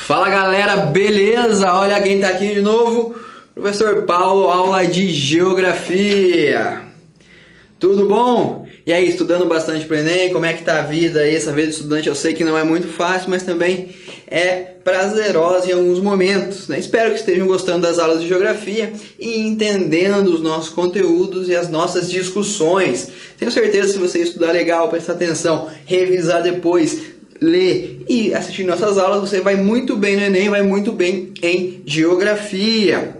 Fala galera, beleza? Olha quem tá aqui de novo, professor Paulo, aula de Geografia. Tudo bom? E aí, estudando bastante para o Enem, como é que tá a vida aí? Essa vida de estudante eu sei que não é muito fácil, mas também é prazerosa em alguns momentos, né? Espero que estejam gostando das aulas de Geografia e entendendo os nossos conteúdos e as nossas discussões. Tenho certeza que se você estudar legal, prestar atenção, revisar depois, ler e assistir nossas aulas, você vai muito bem no Enem, vai muito bem em Geografia.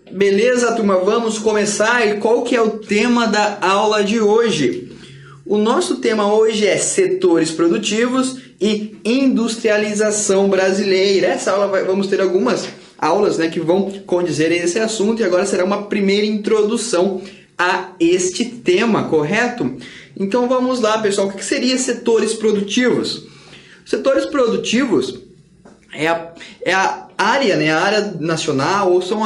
Beleza, turma? Vamos começar. E qual que é o tema da aula de hoje? O nosso tema hoje é setores produtivos e industrialização brasileira. Essa aula vamos ter algumas aulas, né, que vão condizer esse assunto, e agora será uma primeira introdução a este tema, correto? Então vamos lá, pessoal. O que seria setores produtivos? Setores produtivos é a área, né, a área nacional, ou são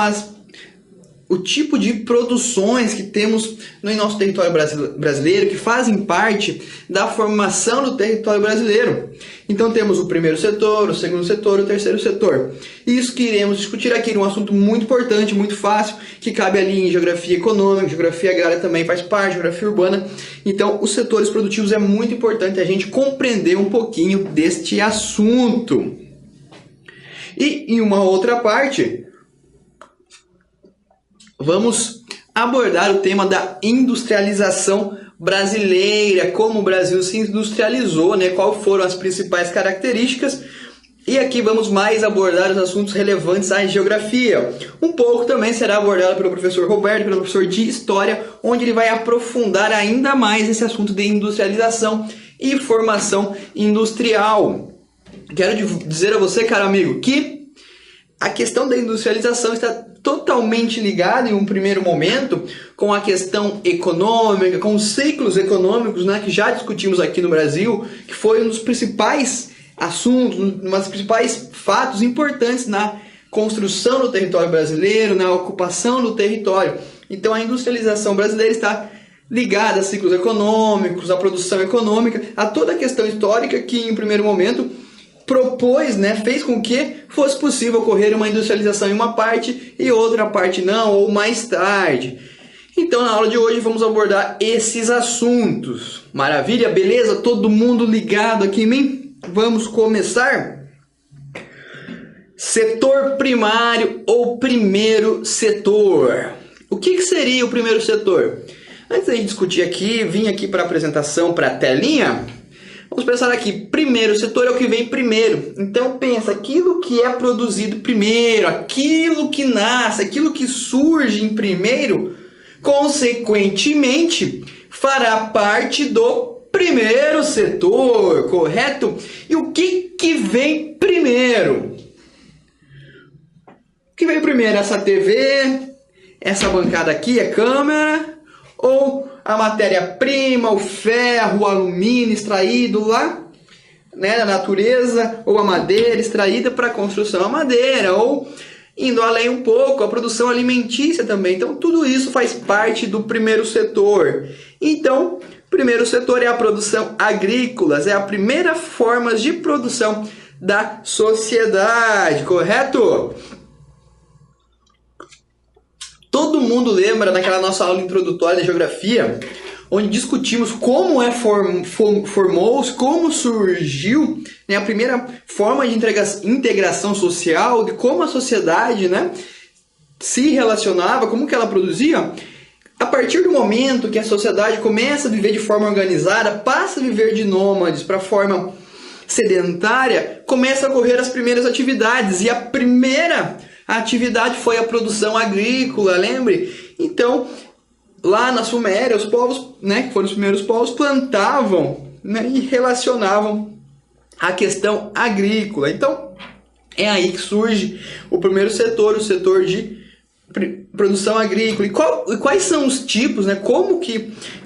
o tipo de produções que temos no nosso território brasileiro, que fazem parte da formação do território brasileiro. Então temos o primeiro setor, o segundo setor, o terceiro setor. Isso que iremos discutir aqui, um assunto muito importante, muito fácil, que cabe ali em geografia econômica, geografia agrária também faz parte, geografia urbana. Então os setores produtivos é muito importante a gente compreender um pouquinho deste assunto. E em uma outra parte, vamos abordar o tema da industrialização brasileira, como o Brasil se industrializou, né? Quais foram as principais características. E aqui vamos mais abordar os assuntos relevantes à geografia. Um pouco também será abordado pelo professor Roberto, pelo professor de História, onde ele vai aprofundar ainda mais esse assunto de industrialização e formação industrial. Quero dizer a você, caro amigo, que a questão da industrialização está totalmente ligada em um primeiro momento com a questão econômica, com os ciclos econômicos, né, que já discutimos aqui no Brasil, que foi um dos principais assuntos, um dos principais fatos importantes na construção do território brasileiro, na ocupação do território. Então a industrialização brasileira está ligada a ciclos econômicos, à produção econômica, a toda a questão histórica que em primeiro momento propôs, né, fez com que fosse possível ocorrer uma industrialização em uma parte e outra parte não, ou mais tarde. Então, na aula de hoje, vamos abordar esses assuntos. Maravilha? Beleza? Todo mundo ligado aqui em mim? Vamos começar? Setor primário ou primeiro setor. O que seria o primeiro setor? Antes de discutir aqui, vim aqui para a apresentação, para a telinha. Vamos pensar aqui, primeiro setor é o que vem primeiro. Então pensa, aquilo que é produzido primeiro, aquilo que nasce, aquilo que surge em primeiro, consequentemente, fará parte do primeiro setor, correto? E o que vem primeiro? O que vem primeiro? Essa TV, essa bancada aqui, a câmera, ou a matéria-prima, o ferro, o alumínio extraído lá, né, da natureza, ou a madeira extraída para a construção da madeira, ou indo além um pouco, a produção alimentícia também. Então, tudo isso faz parte do primeiro setor. Então, o primeiro setor é a produção agrícola, é a primeira forma de produção da sociedade, correto? Todo mundo lembra daquela nossa aula introdutória de geografia, onde discutimos como formou-se, como surgiu, né, a primeira forma de integração social, de como a sociedade, né, se relacionava, como que ela produzia. A partir do momento que a sociedade começa a viver de forma organizada, passa a viver de nômades para a forma sedentária, começa a ocorrer as primeiras atividades, e a primeira atividade foi a produção agrícola, lembre? Então, lá na Suméria, os povos, né, que foram os primeiros povos, plantavam, né, e relacionavam a questão agrícola. Então, é aí que surge o primeiro setor, o setor de produção agrícola. E quais são os tipos, né,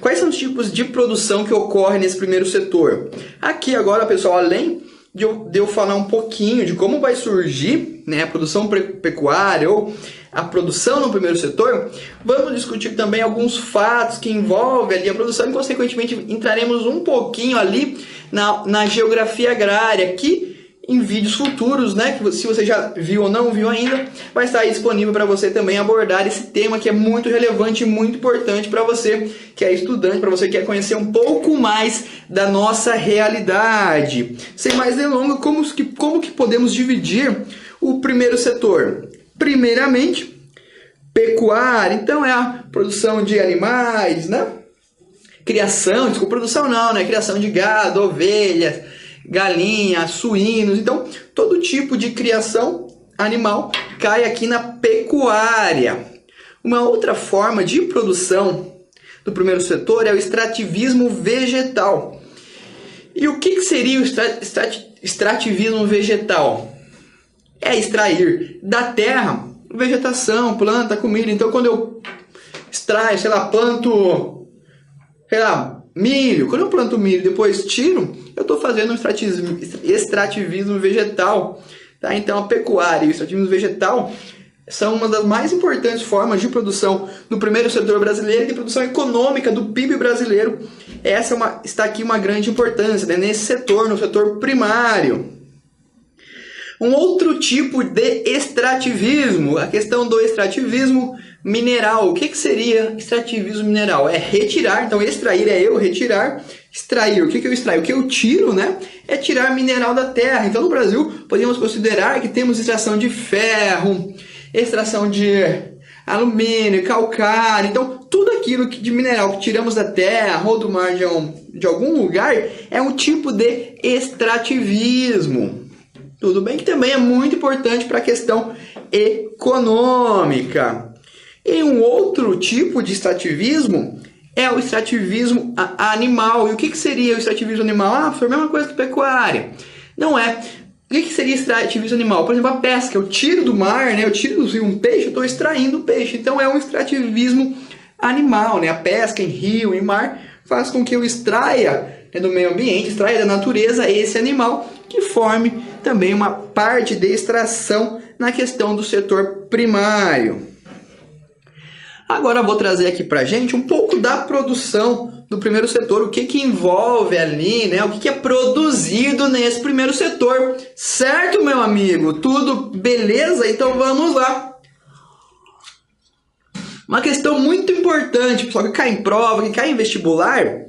quais são os tipos de produção que ocorrem nesse primeiro setor? Aqui agora, pessoal, além de eu falar um pouquinho de como vai surgir, né, a produção pecuária ou a produção no primeiro setor, vamos discutir também alguns fatos que envolvem ali a produção e, consequentemente, entraremos um pouquinho ali na geografia agrária, que em vídeos futuros, né? Que se você já viu ou não viu ainda, vai estar aí disponível para você também abordar esse tema que é muito relevante e muito importante para você que é estudante, para você que quer conhecer um pouco mais da nossa realidade. Sem mais delongas, como que podemos dividir o primeiro setor? Primeiramente, pecuária, então é a produção de animais, né? Produção não, né? Criação de gado, ovelhas, galinhas, suínos, então todo tipo de criação animal cai aqui na pecuária. Uma outra forma de produção do primeiro setor é o extrativismo vegetal. E o que seria o extrativismo vegetal? É extrair da terra vegetação, planta, comida. Então quando eu extraio, planto, milho, quando eu planto milho e depois tiro, eu estou fazendo um extrativismo vegetal. Tá? Então a pecuária e o extrativismo vegetal são uma das mais importantes formas de produção do primeiro setor brasileiro e de produção econômica do PIB brasileiro. Está aqui uma grande importância, né? Nesse setor, no setor primário. Um outro tipo de extrativismo, a questão do extrativismo mineral. O que seria extrativismo mineral? É retirar, então extrair é eu retirar, extrair. O que eu extraio? O que eu tiro, né? É tirar mineral da terra. Então no Brasil podemos considerar que temos extração de ferro, extração de alumínio, calcário. Então tudo aquilo de mineral que tiramos da terra ou do mar de algum lugar é um tipo de extrativismo. Tudo bem que também é muito importante para a questão econômica. E um outro tipo de extrativismo é o extrativismo animal. E o que seria o extrativismo animal? Foi a mesma coisa que pecuária. Não é. O que seria extrativismo animal? Por exemplo, a pesca. Eu tiro do mar, né? Eu tiro do rio um peixe, eu estou extraindo o peixe. Então é um extrativismo animal, né? A pesca em rio, em mar, faz com que eu extraia do meio ambiente, extraia da natureza esse animal que forme também uma parte de extração na questão do setor primário. Agora vou trazer aqui pra gente um pouco da produção do primeiro setor, o que envolve ali, né? O que é produzido nesse primeiro setor, certo, meu amigo? Tudo beleza? Então vamos lá. Uma questão muito importante, pessoal, que cai em prova, que cai em vestibular,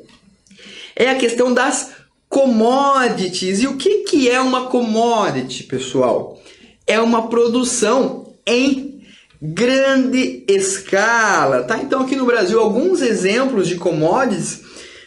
é a questão das commodities. E o que é uma commodity, pessoal? É uma produção em grande escala, tá? Então aqui no Brasil alguns exemplos de commodities,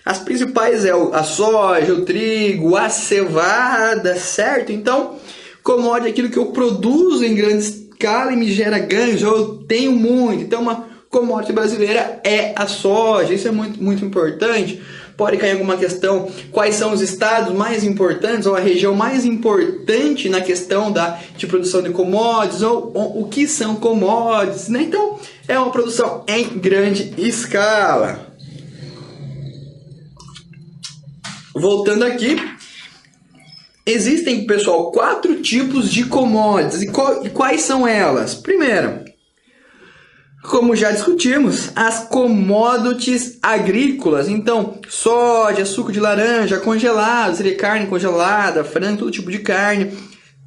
as principais é a soja, o trigo, a cevada, certo? Então commodity é aquilo que eu produzo em grande escala e me gera ganhos, eu tenho muito. Então uma commodity brasileira é a soja, isso é muito, muito importante. Pode cair alguma questão, quais são os estados mais importantes ou a região mais importante na questão de produção de commodities ou o que são commodities, né? Então, é uma produção em grande escala. Voltando aqui, existem, pessoal, 4 tipos de commodities. E quais são elas? Primeiro, como já discutimos, as commodities agrícolas. Então, soja, suco de laranja, congelado, seria carne congelada, frango, todo tipo de carne,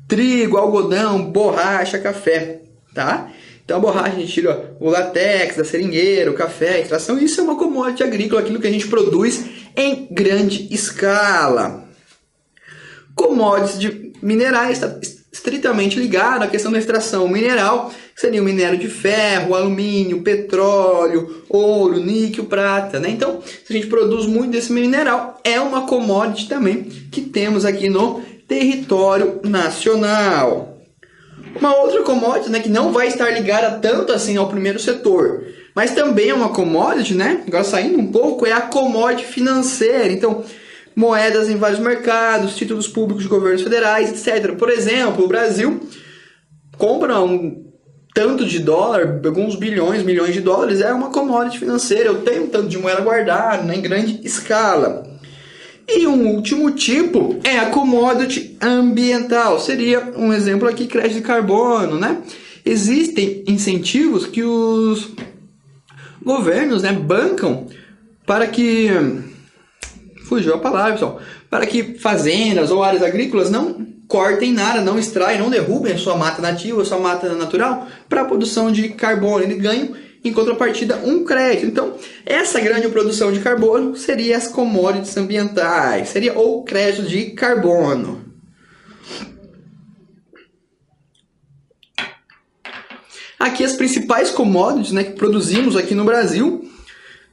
trigo, algodão, borracha, café, tá? Então, a borracha a gente tira o latex da seringueira, o café, a extração. Isso é uma commodity agrícola, aquilo que a gente produz em grande escala. Commodities de minerais, está estritamente ligado à questão da extração mineral, que seria o minério de ferro, alumínio, petróleo, ouro, níquel, prata, né? Então, se a gente produz muito desse mineral, é uma commodity também que temos aqui no território nacional. Uma outra commodity, né, que não vai estar ligada tanto assim ao primeiro setor, mas também é uma commodity, né? Agora saindo um pouco, é a commodity financeira. Então, moedas em vários mercados, títulos públicos de governos federais, etc. Por exemplo, o Brasil compra um tanto de dólar, alguns bilhões, milhões de dólares, é uma commodity financeira. Eu tenho um tanto de moeda guardada, né, em grande escala. E um último tipo é a commodity ambiental. Seria um exemplo aqui, crédito de carbono, né? Existem incentivos que os governos, né, bancam para que... Fugiu a palavra, pessoal. Para que fazendas ou áreas agrícolas não cortem nada, não extraem, não derrubem a sua mata nativa, a sua mata natural para a produção de carbono. Eles ganham, em contrapartida, um crédito. Então, essa grande produção de carbono seria as commodities ambientais, seria o crédito de carbono. Aqui as principais commodities, né, que produzimos aqui no Brasil,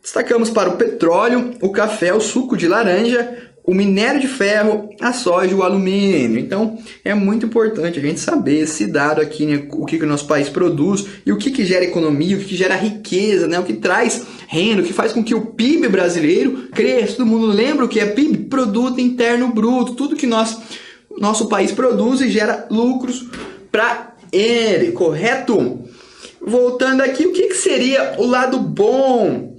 destacamos para o petróleo, o café, o suco de laranja, o minério de ferro, a soja e o alumínio. Então, é muito importante a gente saber esse dado aqui, né, o que o nosso país produz e o que gera economia, o que gera riqueza, né, o que traz renda, o que faz com que o PIB brasileiro cresça. Todo mundo lembra o que é PIB? Produto Interno Bruto. Tudo que nosso país produz e gera lucros para ele, correto? Voltando aqui, o que seria o lado bom,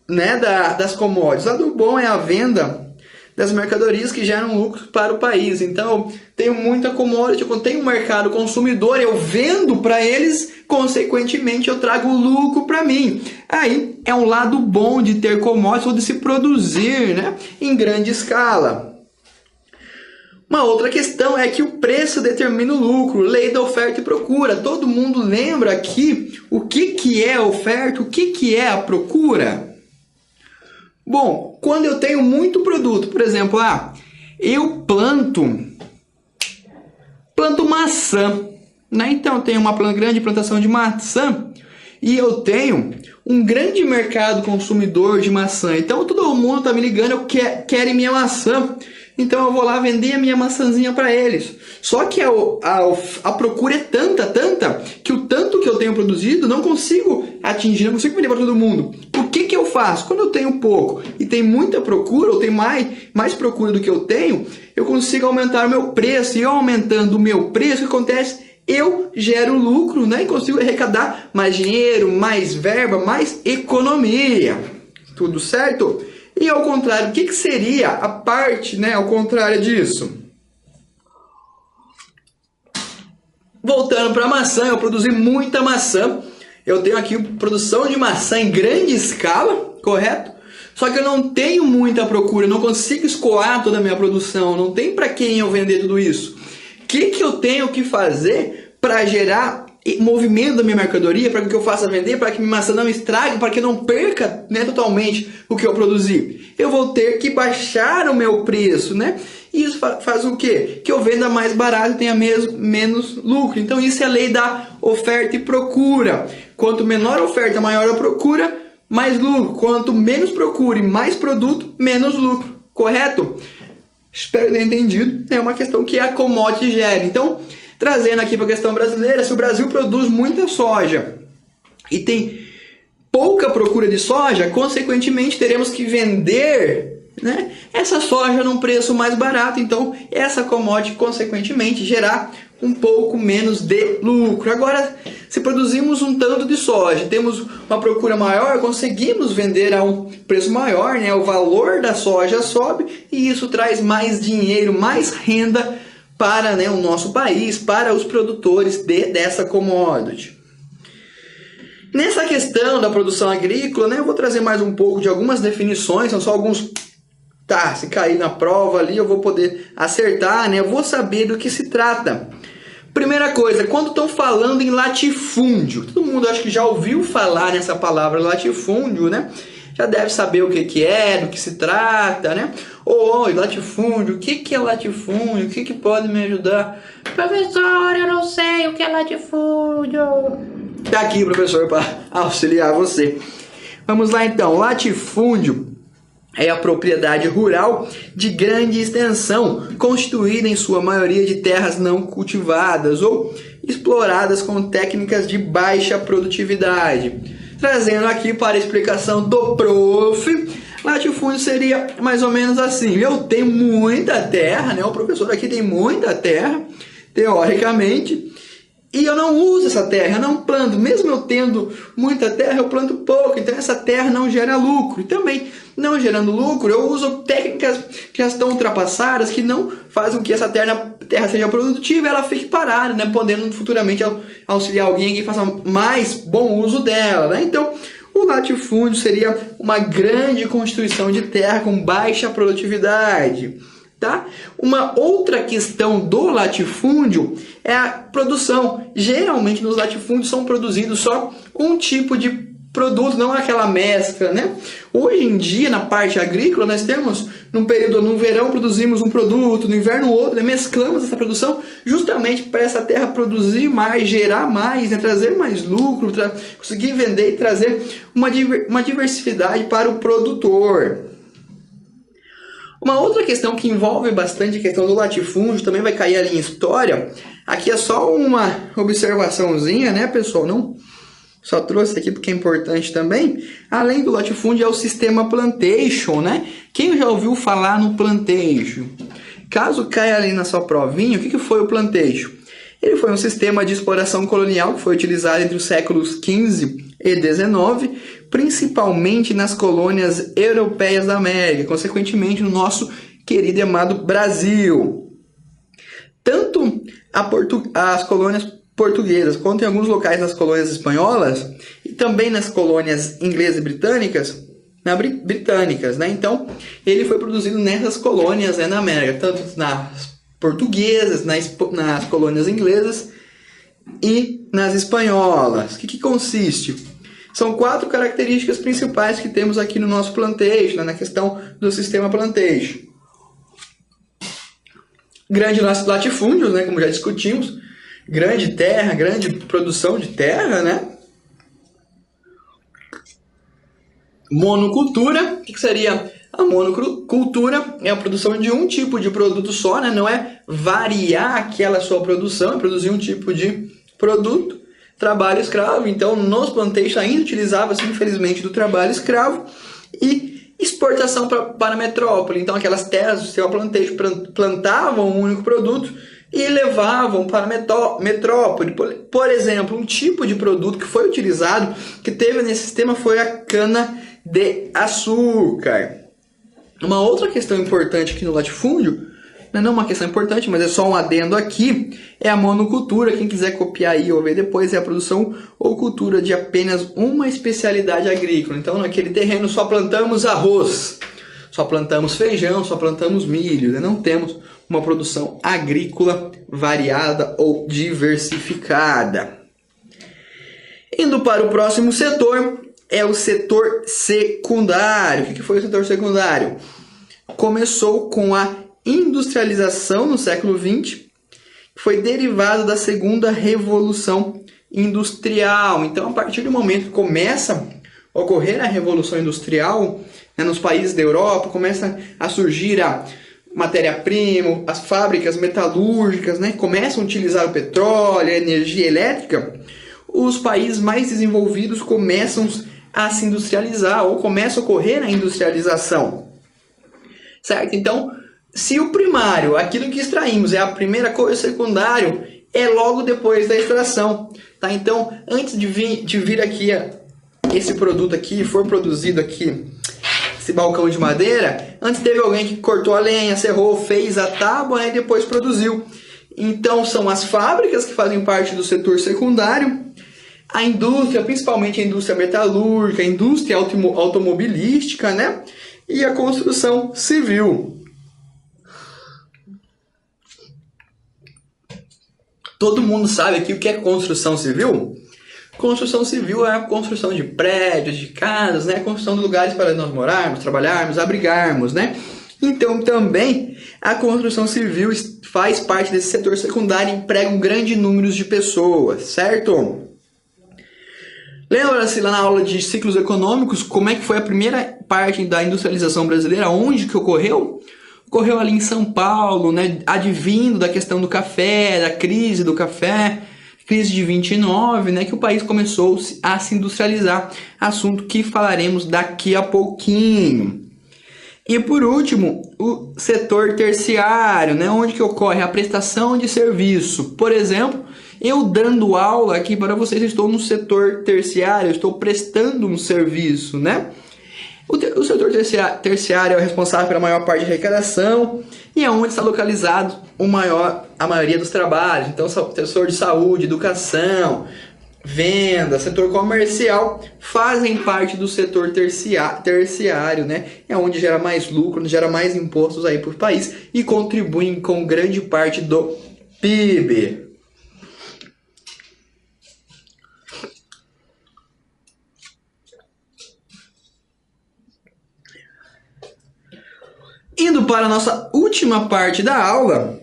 né, das commodities? O lado bom é a venda das mercadorias que geram lucro para o país. Então, eu tenho muita commodity, eu tenho um mercado consumidor, eu vendo para eles, consequentemente eu trago lucro para mim. Aí é um lado bom de ter commodities ou de se produzir, né, em grande escala. Uma outra questão é que o preço determina o lucro, lei da oferta e procura. Todo mundo lembra aqui o que é a oferta, o que é a procura? Bom, quando eu tenho muito produto, por exemplo, eu planto maçã, né? Então eu tenho uma grande plantação de maçã e eu tenho um grande mercado consumidor de maçã. Então todo mundo está me ligando, querem minha maçã. Então eu vou lá vender a minha maçãzinha para eles. Só que a procura é tanta, que o tanto que eu tenho produzido não consigo atingir, não consigo vender para todo mundo. O que eu faço? Quando eu tenho pouco e tem muita procura, ou tem mais procura do que eu tenho, eu consigo aumentar o meu preço. E eu aumentando o meu preço, o que acontece? Eu gero lucro, né? E consigo arrecadar mais dinheiro, mais verba, mais economia. Tudo certo? E ao contrário, o que seria a parte, né, ao contrário disso? Voltando para a maçã, eu produzi muita maçã. Eu tenho aqui produção de maçã em grande escala, correto? Só que eu não tenho muita procura, eu não consigo escoar toda a minha produção, não tem para quem eu vender tudo isso. O que eu tenho que fazer para gerar movimento da minha mercadoria, para que eu faça vender, para que minha maçã não estrague, para que eu não perca, né, totalmente o que eu produzi? Eu vou ter que baixar o meu preço, né? E isso faz o quê? Que eu venda mais barato e tenha menos lucro. Então isso é a lei da oferta e procura. Quanto menor a oferta, maior a procura, mais lucro. Quanto menos procura e mais produto, menos lucro. Correto? Espero ter entendido. É uma questão que a commodity gera. Então, trazendo aqui para a questão brasileira, se o Brasil produz muita soja e tem pouca procura de soja, consequentemente teremos que vender, né, essa soja num preço mais barato. Então, essa commodity, consequentemente, gerar um pouco menos de lucro. Agora, se produzimos um tanto de soja, temos uma procura maior, conseguimos vender a um preço maior, né, o valor da soja sobe e isso traz mais dinheiro, mais renda para, né, o nosso país, para os produtores dessa commodity. Nessa questão da produção agrícola, né, eu vou trazer mais um pouco de algumas definições, são só alguns. Se cair na prova ali eu vou poder acertar, né, eu vou saber do que se trata. Primeira coisa, quando estão falando em latifúndio, todo mundo acho que já ouviu falar nessa palavra latifúndio, né? Já deve saber o que é, do que se trata, né? Latifúndio, o que é latifúndio? O que pode me ajudar? Professor, eu não sei o que é latifúndio. Tá aqui, professor, para auxiliar você. Vamos lá então, latifúndio é a propriedade rural de grande extensão, constituída em sua maioria de terras não cultivadas ou exploradas com técnicas de baixa produtividade. Trazendo aqui para a explicação do prof, latifúndio seria mais ou menos assim: eu tenho muita terra, né? O professor aqui tem muita terra, teoricamente, e eu não uso essa terra, eu não planto. Mesmo eu tendo muita terra, eu planto pouco, então essa terra não gera lucro. E também, não gerando lucro, eu uso técnicas que já estão ultrapassadas, que não fazem com que essa terra seja produtiva e ela fique parada, né? Podendo futuramente auxiliar alguém que faça mais bom uso dela, né? Então, o latifúndio seria uma grande constituição de terra com baixa produtividade. Tá? Uma outra questão do latifúndio é a produção. Geralmente nos latifúndios são produzidos só um tipo de produto, não aquela mescla, né? Hoje em dia, na parte agrícola, nós temos, no verão produzimos um produto, no inverno outro, né? Mesclamos essa produção justamente para essa terra produzir mais, gerar mais, né? Trazer mais lucro, conseguir vender e trazer uma diversidade para o produtor. Uma outra questão que envolve bastante a questão do latifúndio, também vai cair ali em história, aqui é só uma observaçãozinha, né, pessoal? Não só trouxe aqui porque é importante também. Além do latifúndio é o sistema plantation, né? Quem já ouviu falar no plantation? Caso caia ali na sua provinha, o que foi o plantation? Ele foi um sistema de exploração colonial que foi utilizado entre os séculos XV e XIX, principalmente nas colônias europeias da América, consequentemente no nosso querido e amado Brasil. Tanto as colônias portuguesas, quanto em alguns locais nas colônias espanholas e também nas colônias inglesas e britânicas, né? Então, ele foi produzido nessas colônias, né, na América, tanto nas portuguesas, nas colônias inglesas e nas espanholas. O que consiste? São 4 características principais que temos aqui no nosso plantation, né, na questão do sistema plantation. Grande latifúndios, né, como já discutimos, grande terra, grande produção de terra, né? Monocultura, o que seria a monocultura? É a produção de um tipo de produto só, né? Não é variar aquela sua produção, é produzir um tipo de produto. Trabalho escravo, então nos plantations ainda utilizava-se, infelizmente, do trabalho escravo. E exportação para a metrópole, então aquelas terras do seu plantation plantavam um único produto e levavam para a metrópole. Por exemplo, um tipo de produto que foi utilizado, que teve nesse sistema, foi a cana-de-açúcar. Uma outra questão importante aqui no latifúndio, não é uma questão importante, mas é só um adendo aqui, é a monocultura. Quem quiser copiar aí ou ver depois, é a produção ou cultura de apenas uma especialidade agrícola. Então, naquele terreno só plantamos arroz, só plantamos feijão, só plantamos milho, né? Não temos uma produção agrícola variada ou diversificada. Indo para o próximo setor, é o setor secundário. O que foi o setor secundário? Começou com a industrialização no século XX, foi derivado da segunda revolução industrial. Então, a partir do momento que começa a ocorrer a revolução industrial, né, nos países da Europa, começa a surgir a matéria-prima, as fábricas metalúrgicas, né, começam a utilizar o petróleo, a energia elétrica, os países mais desenvolvidos começam a se industrializar ou começa a ocorrer a industrialização. Certo? Então, se o primário, aquilo que extraímos, é a primeira coisa, o secundário é logo depois da extração. Tá? Então, antes de vir aqui esse produto aqui, for produzido aqui, esse balcão de madeira, antes teve alguém que cortou a lenha, serrou, fez a tábua e depois produziu. Então, são as fábricas que fazem parte do setor secundário, a indústria, principalmente a indústria metalúrgica, a indústria automobilística, né? E a construção civil. Todo mundo sabe aqui o que é construção civil? Construção civil é a construção de prédios, de casas, né? A construção de lugares para nós morarmos, trabalharmos, abrigarmos, né? Então, também, a construção civil faz parte desse setor secundário e emprega um grande número de pessoas, certo? Lembra-se lá na aula de ciclos econômicos, como é que foi a primeira parte da industrialização brasileira? Onde que ocorreu? Ocorreu ali em São Paulo, né? Advindo da questão do café, da crise do café, crise de 29, né? Que o país começou a se industrializar, assunto que falaremos daqui a pouquinho. E por último, o setor terciário, né? Onde que ocorre a prestação de serviço. Por exemplo, eu dando aula aqui para vocês, eu estou no setor terciário, eu estou prestando um serviço, né? O setor terciário é o responsável pela maior parte de arrecadação e é onde está localizado a maioria dos trabalhos. Então, setor de saúde, educação, venda, setor comercial, fazem parte do setor terciário, né? É onde gera mais lucro, onde gera mais impostos aí para o país e contribuem com grande parte do PIB. Indo para a nossa última parte da aula,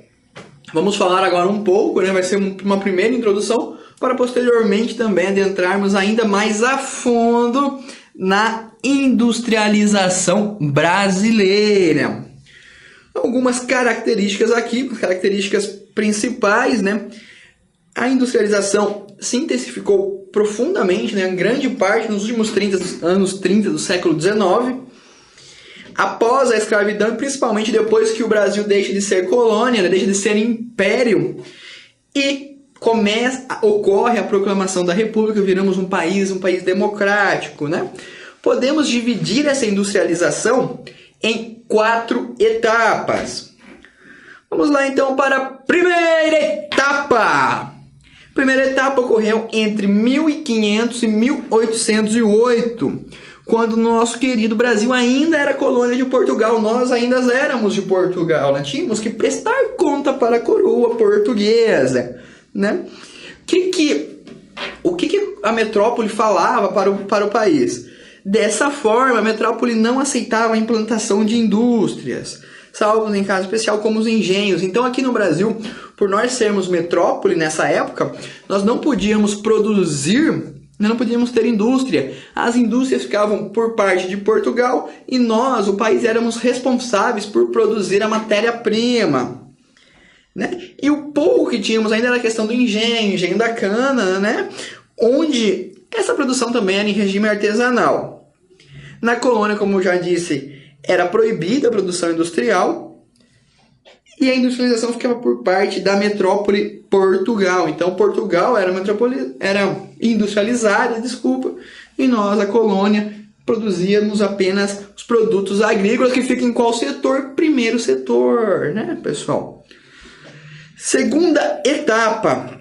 vamos falar agora um pouco, né? Vai ser uma primeira introdução para posteriormente também adentrarmos ainda mais a fundo na industrialização brasileira. Algumas características aqui, características principais, né? A industrialização se intensificou profundamente, né? Em grande parte nos últimos anos 30 do século XIX, após a escravidão e principalmente depois que o Brasil deixa de ser colônia, né? Deixa de ser império e ocorre a proclamação da República, viramos um país democrático, né? Podemos dividir essa industrialização em 4 etapas. Vamos lá então para a primeira etapa. A primeira etapa ocorreu entre 1500 e 1808, quando o nosso querido Brasil ainda era colônia de Portugal. Nós ainda éramos de Portugal, né? Tínhamos que prestar conta para a coroa portuguesa, né? O que a metrópole falava para o país? Dessa forma, a metrópole não aceitava a implantação de indústrias, salvo em caso especial como os engenhos. Então aqui no Brasil, por nós sermos metrópole nessa época, nós não podíamos produzir, não podíamos ter indústria. As indústrias ficavam por parte de Portugal e nós, o país, éramos responsáveis por produzir a matéria-prima, né? E o pouco que tínhamos ainda era a questão do engenho da cana, né? Onde essa produção também era em regime artesanal. Na colônia, como eu já disse, era proibida a produção industrial e a industrialização ficava por parte da metrópole Portugal. Então Portugal era industrializada, e nós, a colônia, produzíamos apenas os produtos agrícolas, que ficam em qual setor? Primeiro setor, né, pessoal? Segunda etapa,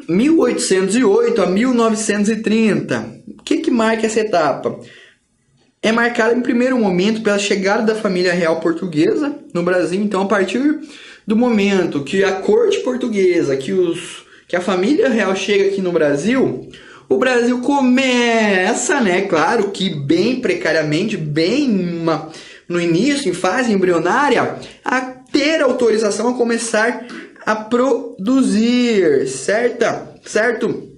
1808 a 1930. O que marca essa etapa? É marcada em primeiro momento pela chegada da família real portuguesa no Brasil. Então, a partir do momento que a corte portuguesa, que a família real chega aqui no Brasil, o Brasil começa, né, claro que bem precariamente, no início, em fase embrionária, a ter autorização a começar a produzir, certo?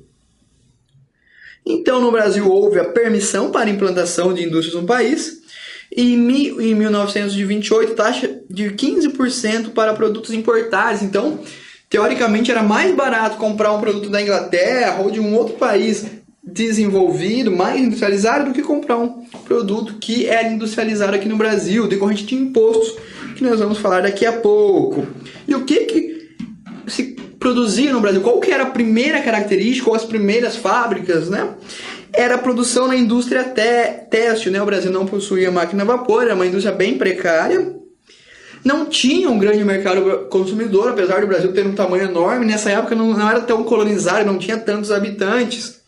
Então, no Brasil houve a permissão para a implantação de indústrias no país e em 1928 taxa de 15% para produtos importados. Então, teoricamente era mais barato comprar um produto da Inglaterra ou de um outro país desenvolvido, mais industrializado, do que comprar um produto que era industrializado aqui no Brasil, decorrente de impostos, que nós vamos falar daqui a pouco. E o que se produzia no Brasil? Qual que era a primeira característica, ou as primeiras fábricas, né? Era a produção na indústria têxtil, né? O Brasil não possuía máquina a vapor, era uma indústria bem precária, não tinha um grande mercado consumidor, apesar do Brasil ter um tamanho enorme. Nessa época não era tão colonizado, não tinha tantos habitantes.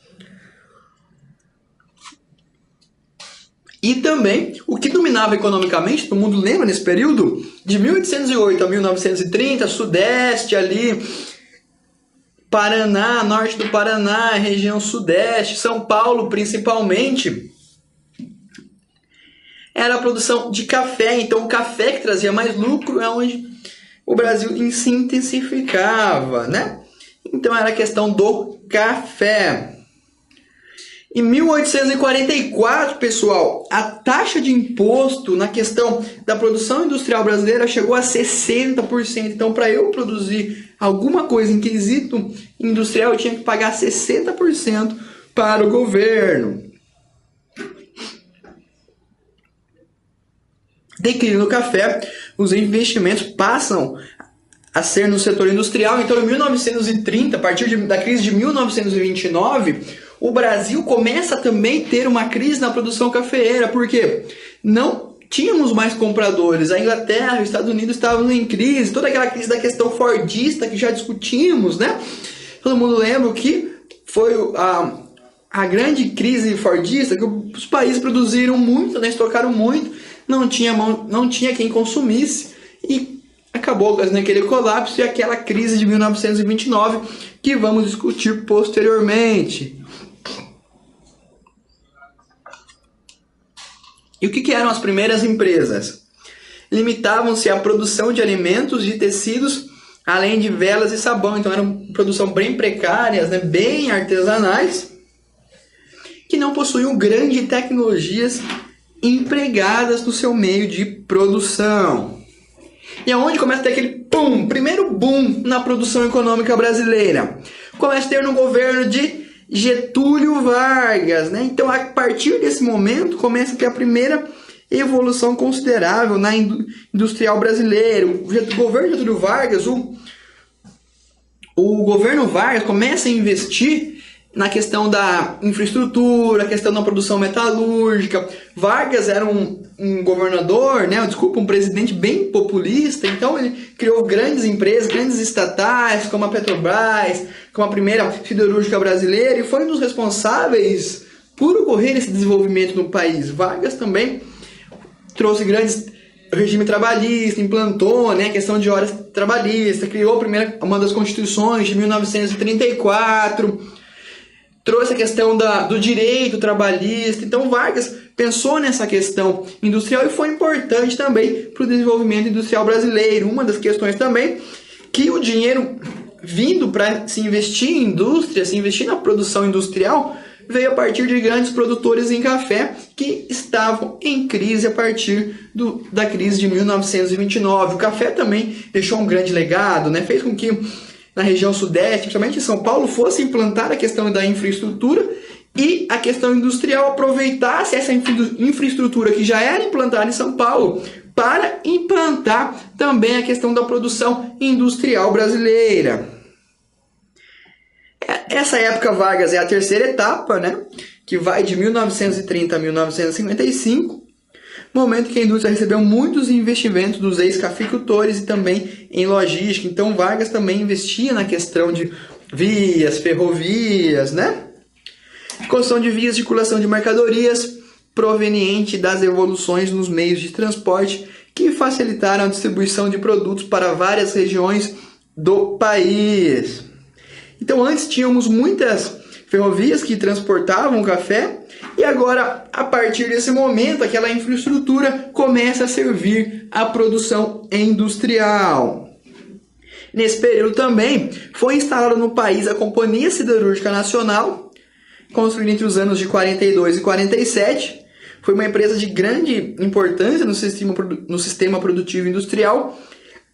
E também, o que dominava economicamente, todo mundo lembra nesse período, de 1808 a 1930, sudeste ali, Paraná, norte do Paraná, região sudeste, São Paulo principalmente, era a produção de café. Então o café que trazia mais lucro é onde o Brasil se intensificava, né? Então era a questão do café. Em 1844, pessoal, a taxa de imposto na questão da produção industrial brasileira chegou a 60%. Então, para eu produzir alguma coisa em quesito industrial, eu tinha que pagar 60% para o governo. Declínio no café, os investimentos passam a ser no setor industrial. Então, em 1930, a partir da crise de 1929, o Brasil começa também a ter uma crise na produção cafeeira, porque não tínhamos mais compradores. A Inglaterra e os Estados Unidos estavam em crise, toda aquela crise da questão fordista que já discutimos, né? Todo mundo lembra que foi a grande crise fordista, que os países produziram muito, né, estocaram muito, não tinha quem consumisse e acabou naquele colapso e aquela crise de 1929 que vamos discutir posteriormente. E o que eram as primeiras empresas? Limitavam-se à produção de alimentos e tecidos, além de velas e sabão. Então eram produção bem precárias, né, bem artesanais, que não possuíam grandes tecnologias empregadas no seu meio de produção. E é onde começa a ter aquele primeiro boom na produção econômica brasileira. Começa a ter no governo de Getúlio Vargas, né? Então, a partir desse momento, começa a ter a primeira evolução considerável na industrial brasileira. O governo Getúlio Vargas, o governo Vargas começa a investir na questão da infraestrutura, a questão da produção metalúrgica. Vargas era um governador, né? Um presidente bem populista, então ele criou grandes empresas, grandes estatais, como a Petrobras, como a primeira siderúrgica brasileira, e foi um dos responsáveis por ocorrer esse desenvolvimento no país. Vargas também trouxe grandes regime trabalhista, implantou, né, a questão de horas trabalhistas, criou uma das constituições de 1934, trouxe a questão do direito trabalhista. Então Vargas pensou nessa questão industrial e foi importante também para o desenvolvimento industrial brasileiro. Uma das questões também que o dinheiro vindo para se investir em indústria, se investir na produção industrial, veio a partir de grandes produtores em café que estavam em crise a partir da crise de 1929. O café também deixou um grande legado, né? Fez com que na região sudeste, principalmente em São Paulo, fosse implantar a questão da infraestrutura e a questão industrial aproveitasse essa infraestrutura que já era implantada em São Paulo para implantar também a questão da produção industrial brasileira. Essa época Vargas é a terceira etapa, né, que vai de 1930 a 1955, momento que a indústria recebeu muitos investimentos dos ex-cafeicultores e também em logística. Então Vargas também investia na questão de vias, ferrovias, né? Construção de vias de circulação de mercadorias proveniente das evoluções nos meios de transporte que facilitaram a distribuição de produtos para várias regiões do país. Então antes tínhamos muitas ferrovias que transportavam café e agora, a partir desse momento, aquela infraestrutura começa a servir à produção industrial. Nesse período também foi instalada no país a Companhia Siderúrgica Nacional, construída entre os anos de 42 e 47. Foi uma empresa de grande importância no sistema produtivo industrial,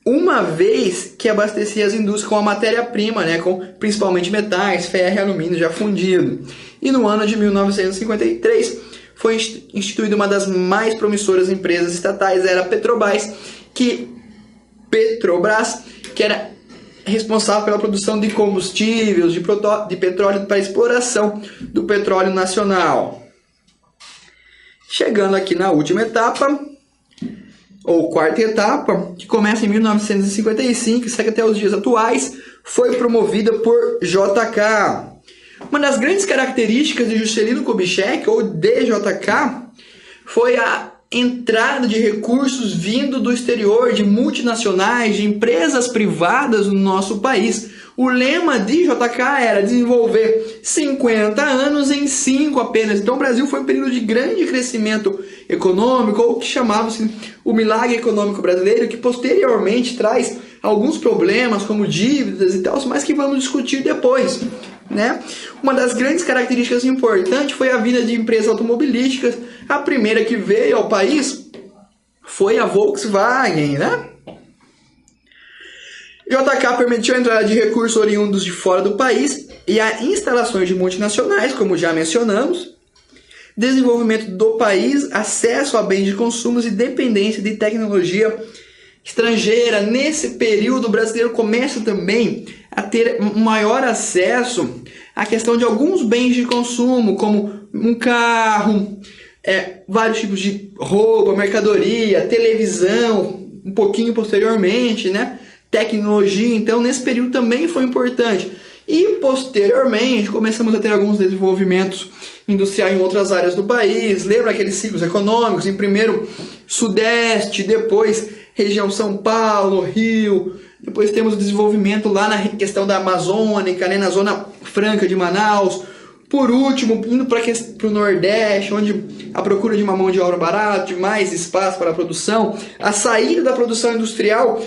uma vez que abastecia as indústrias com a matéria-prima, né, com principalmente metais, ferro e alumínio já fundido. E no ano de 1953 foi instituída uma das mais promissoras empresas estatais, era a Petrobras, que era responsável pela produção de combustíveis, de petróleo para exploração do petróleo nacional. Chegando aqui na última etapa, ou quarta etapa, que começa em 1955 e segue até os dias atuais, foi promovida por JK. Uma das grandes características de Juscelino Kubitschek, ou DJK, foi a entrada de recursos vindo do exterior, de multinacionais, de empresas privadas no nosso país. O lema de JK era desenvolver 50 anos em 5 apenas. Então o Brasil foi um período de grande crescimento econômico, ou que chamava-se o milagre econômico brasileiro, que posteriormente traz alguns problemas como dívidas e tal, mas que vamos discutir depois, né? Uma das grandes características importantes foi a vinda de empresas automobilísticas. A primeira que veio ao país foi a Volkswagen, né? JK permitiu a entrada de recursos oriundos de fora do país e a instalações de multinacionais, como já mencionamos, desenvolvimento do país, acesso a bens de consumo e dependência de tecnologia estrangeira. Nesse período, o brasileiro começa também a ter um maior acesso à questão de alguns bens de consumo, como um carro, vários tipos de roupa, mercadoria, televisão, um pouquinho posteriormente, né? Tecnologia. Então nesse período também foi importante. E posteriormente começamos a ter alguns desenvolvimentos industriais em outras áreas do país. Lembra aqueles ciclos econômicos? Em primeiro Sudeste, depois região São Paulo, Rio. Depois temos o desenvolvimento lá na questão da Amazônica, né, na Zona Franca de Manaus. Por último, indo para o Nordeste, onde a procura de uma mão de obra barata, de mais espaço para a produção, a saída da produção industrial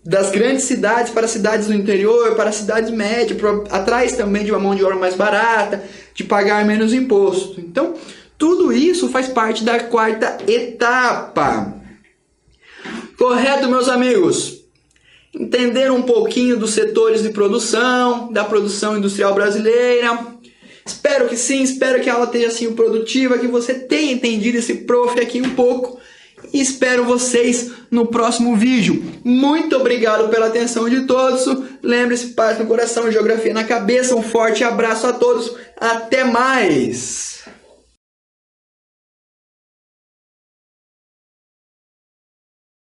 das grandes cidades para cidades do interior, para cidades médias, atrás também de uma mão de obra mais barata, de pagar menos imposto. Então, tudo isso faz parte da quarta etapa. Correto, meus amigos? Entender um pouquinho dos setores de produção, da produção industrial brasileira. Espero que sim, espero que a aula tenha sido produtiva, que você tenha entendido esse prof aqui um pouco. E espero vocês no próximo vídeo. Muito obrigado pela atenção de todos. Lembre-se, paz no coração, geografia na cabeça. Um forte abraço a todos. Até mais!